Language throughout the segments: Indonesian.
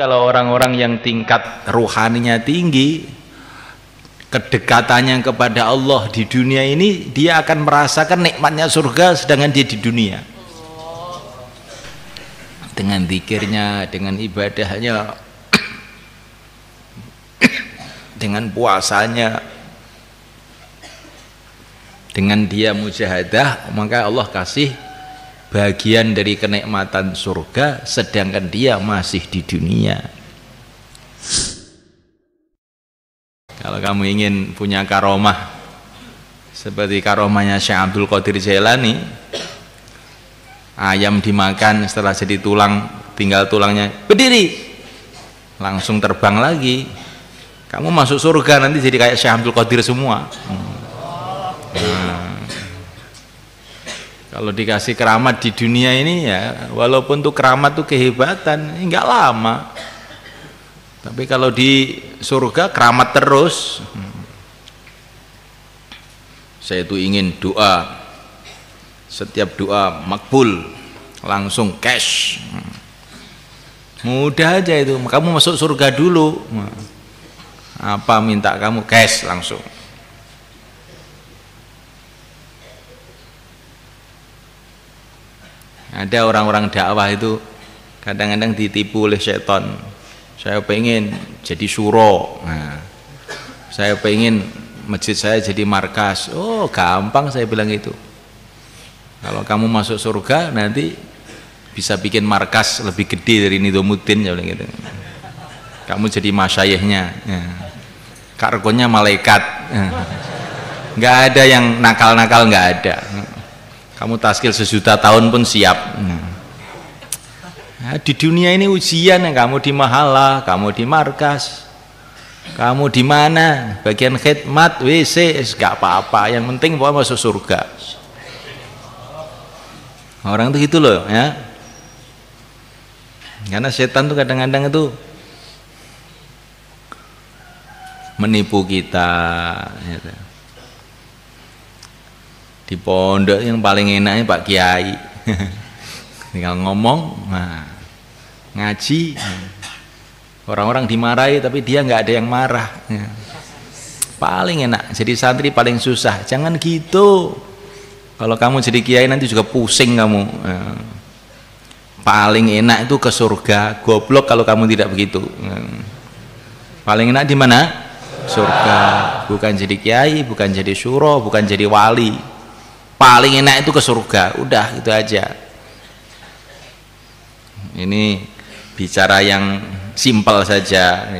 Kalau orang-orang yang tingkat ruhaninya tinggi, kedekatannya kepada Allah di dunia ini, dia akan merasakan nikmatnya surga sedangkan dia di dunia. Dengan zikirnya, dengan ibadahnya, dengan puasanya, dengan dia mujahadah, maka Allah kasih bagian dari kenikmatan surga sedangkan dia masih di dunia. Kalau kamu ingin punya karomah seperti karomahnya Syekh Abdul Qadir Jailani, ayam dimakan setelah jadi tulang, tinggal tulangnya, berdiri langsung terbang lagi, kamu masuk surga nanti jadi kayak Syekh Abdul Qadir semua. Kalau dikasih keramat di dunia ini ya, walaupun tuh keramat tuh kehebatan, enggak lama. Tapi kalau di surga keramat terus. Saya itu ingin doa, setiap doa makbul, langsung cash. Mudah aja itu, kamu masuk surga dulu. Apa minta kamu cash langsung. Ada orang-orang dakwah itu kadang-kadang ditipu oleh setan. Saya pengen jadi syuro, saya pengen masjid saya jadi markas. Oh gampang, saya bilang itu. Kalau kamu masuk surga nanti bisa bikin markas lebih gede dari Nidomuddin, saya bilang gitu. Kamu jadi masyayikhnya, kargonya malaikat. Nggak ada yang nakal-nakal, nggak ada. Kamu taskil sejuta tahun pun siap. Nah, di dunia ini ujian, kamu di mahala, kamu di markas, kamu di mana, bagian khidmat, WC, gak apa-apa. Yang penting pokoknya masuk surga. Orang itu gitu loh, ya. Karena setan tuh kadang-kadang itu menipu kita. Gitu. Di pondok yang paling enaknya Pak Kiai, tinggal ngomong, ngaji, orang-orang dimarahi tapi dia nggak ada yang marah, paling enak. Jadi santri paling susah, jangan gitu. Kalau kamu jadi kiai nanti juga pusing kamu. Paling enak itu ke surga, goblok kalau kamu tidak begitu. Paling enak di mana? Surga, bukan jadi kiai, bukan jadi syuro, bukan jadi wali. Paling enak itu ke surga, udah itu aja. Ini bicara yang simpel saja,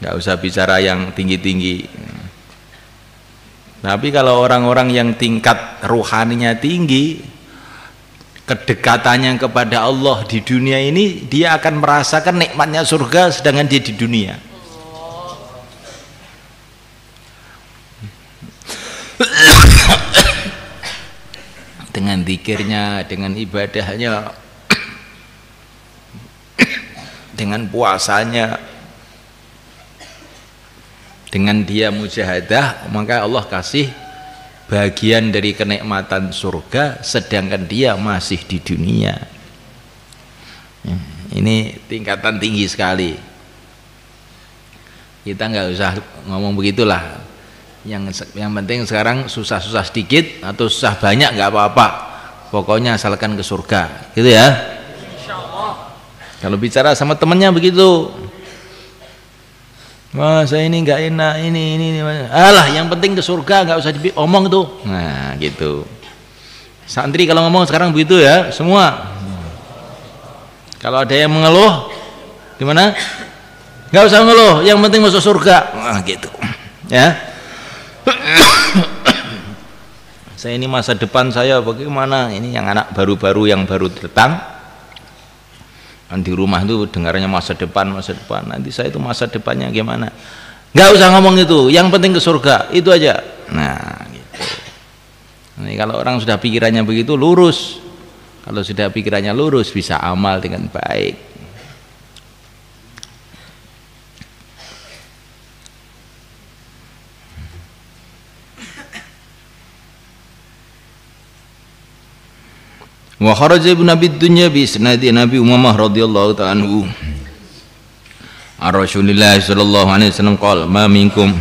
nggak usah bicara yang tinggi-tinggi. Tapi kalau orang-orang yang tingkat ruhaninya tinggi, kedekatannya kepada Allah di dunia ini, dia akan merasakan nikmatnya surga sedangkan dia di dunia. Dengan zikirnya, dengan ibadahnya, dengan puasanya, dengan dia mujahadah, maka Allah kasih bagian dari kenikmatan surga sedangkan dia masih di dunia. Ini tingkatan tinggi sekali. Kita nggak usah ngomong begitulah. Yang penting sekarang susah-susah sedikit atau susah banyak nggak apa-apa, pokoknya asalkan ke surga, gitu ya. Kalau bicara sama temennya begitu, wah saya ini nggak enak, ini, alah yang penting ke surga, nggak usah omong tuh. Nah gitu. Santri kalau ngomong sekarang begitu ya semua. Kalau ada yang mengeluh, gimana? Nggak usah ngeluh, yang penting masuk surga. Nah gitu, ya. Saya ini masa depan saya bagaimana, ini yang anak baru-baru yang baru datang kan di rumah itu dengarnya masa depan, nanti saya itu masa depannya gimana, nggak usah ngomong itu, yang penting ke surga, itu aja. Nah gitu. Ini kalau orang sudah pikirannya begitu lurus, kalau sudah pikirannya lurus bisa amal dengan baik. Wa kharaja ibn Abi Dunya bi isnadi Nabi Umamah radhiyallahu ta'ala anhu Rasulullah sallallahu alaihi wasallam qala ma minkum,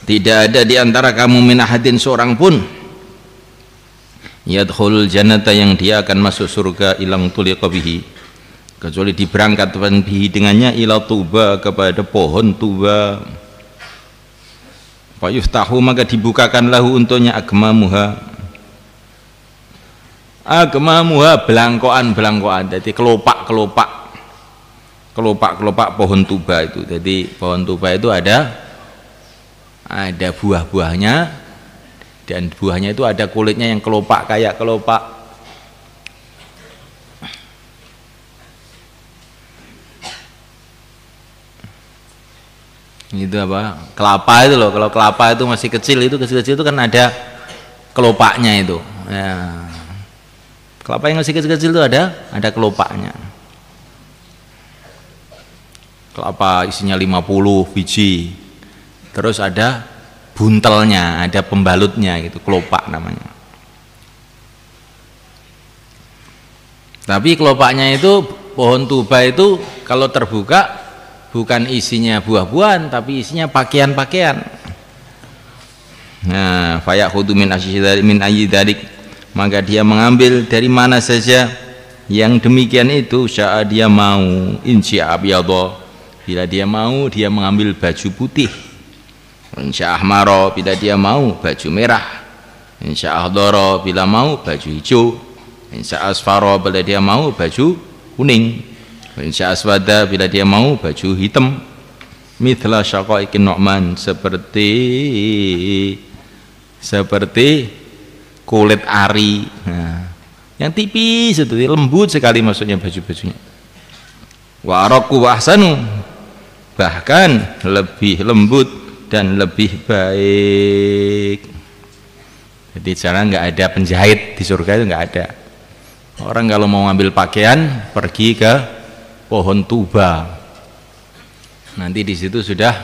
tidak ada di antara kamu min ahadin seorang pun yadkhulul jannata yang dia akan masuk surga ilang tuliqa bihi, kecuali diberangkatkan bihi dengannya ila tuba, kepada pohon tuba. Fa yuftahu, maka dibukakan lahu untuknya agmamuha, belangkoan, jadi kelopak pohon tuba itu. Jadi pohon tuba itu ada buah-buahnya, dan buahnya itu ada kulitnya yang kelopak, kayak kelopak. Itu apa? Kelapa itu loh. Kalau kelapa itu masih kecil itu kan ada kelopaknya itu. Ya. Kelapa yang masih kecil-kecil itu ada kelopaknya. Kelapa isinya 50 biji. Terus ada buntelnya, ada pembalutnya, gitu, kelopak namanya. Tapi kelopaknya itu, pohon tuba itu kalau terbuka bukan isinya buah-buahan, tapi isinya pakaian-pakaian. Nah, fayakhudhu min ayyi dzalik, maka dia mengambil dari mana saja yang demikian itu. Syaa, dia mau, insya abyadha, bila dia mau dia mengambil baju putih. Insya ahmara, bila dia mau baju merah. Insya ahdara, bila mau baju hijau. Insya asfara, bila dia mau baju kuning. Insya aswada, bila dia mau baju hitam. Mithla syaqaiqin nu'man, seperti kulit ari. Nah, yang tipis itu, lembut sekali maksudnya baju-bajunya. Wa araqu wa ahsanu, bahkan lebih lembut dan lebih baik. Jadi jarang nggak ada penjahit di surga, itu nggak ada. Orang kalau mau ngambil pakaian pergi ke pohon tuba, nanti di situ sudah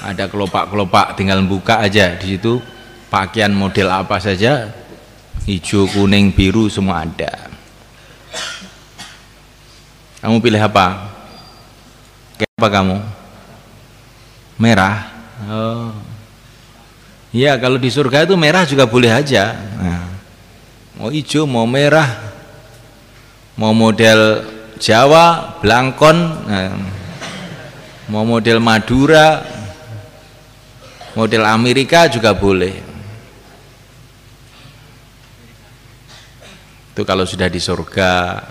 ada kelopak-kelopak, tinggal buka aja. Di situ pakaian model apa saja, hijau, kuning, biru, semua ada. Kamu pilih apa? Kayak apa kamu? Merah. Oh, iya, kalau di surga itu merah juga boleh aja. Nah, mau hijau, mau merah, mau model Jawa, Blangkon, mau model Madura, model Amerika juga boleh. Itu kalau sudah di surga.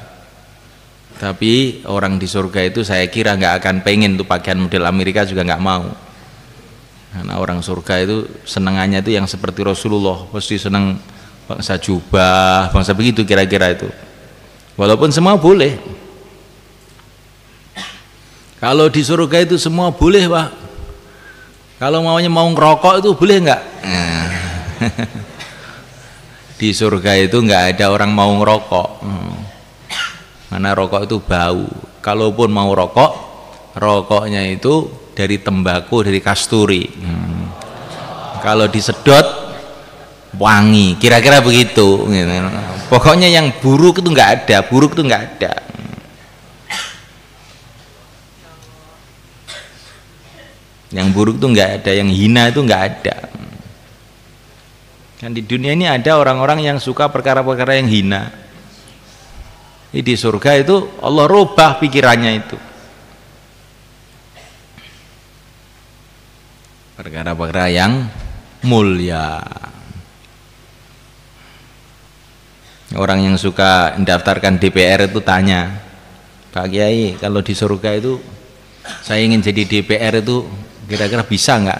Tapi orang di surga itu saya kira nggak akan pengen tuh pakaian model Amerika, juga nggak mau. Karena orang surga itu senengannya itu yang seperti Rasulullah, pasti seneng bangsa jubah, bangsa begitu kira-kira itu. Walaupun semua boleh. Kalau di surga itu semua boleh, Pak. Kalau mau ngerokok itu boleh nggak? Di surga itu nggak ada orang mau ngerokok. Mana rokok itu bau. Kalaupun mau rokok, rokoknya itu dari tembakau, dari kasturi. Kalau disedot wangi, kira-kira begitu. Pokoknya yang buruk itu nggak ada, Yang buruk itu nggak ada, yang hina itu nggak ada. Kan di dunia ini ada orang-orang yang suka perkara-perkara yang hina. Di surga itu Allah rubah pikirannya itu. Perkara-perkara yang mulia. Orang yang suka mendaftarkan DPR itu tanya, Pak Kiai, kalau di surga itu saya ingin jadi DPR itu kira-kira bisa nggak?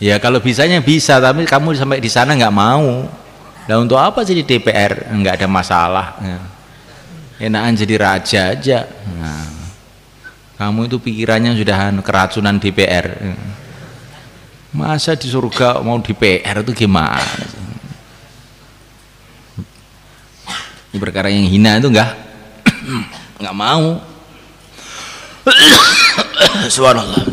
Ya kalau bisanya bisa, tapi kamu sampai di sana nggak mau. Nah untuk apa jadi DPR? Nggak ada masalah. Enakan jadi raja aja. Nah, kamu itu pikirannya sudah keracunan DPR. Masa di surga mau DPR itu gimana? Ini perkara yang hina itu nggak mau. Subhanallah.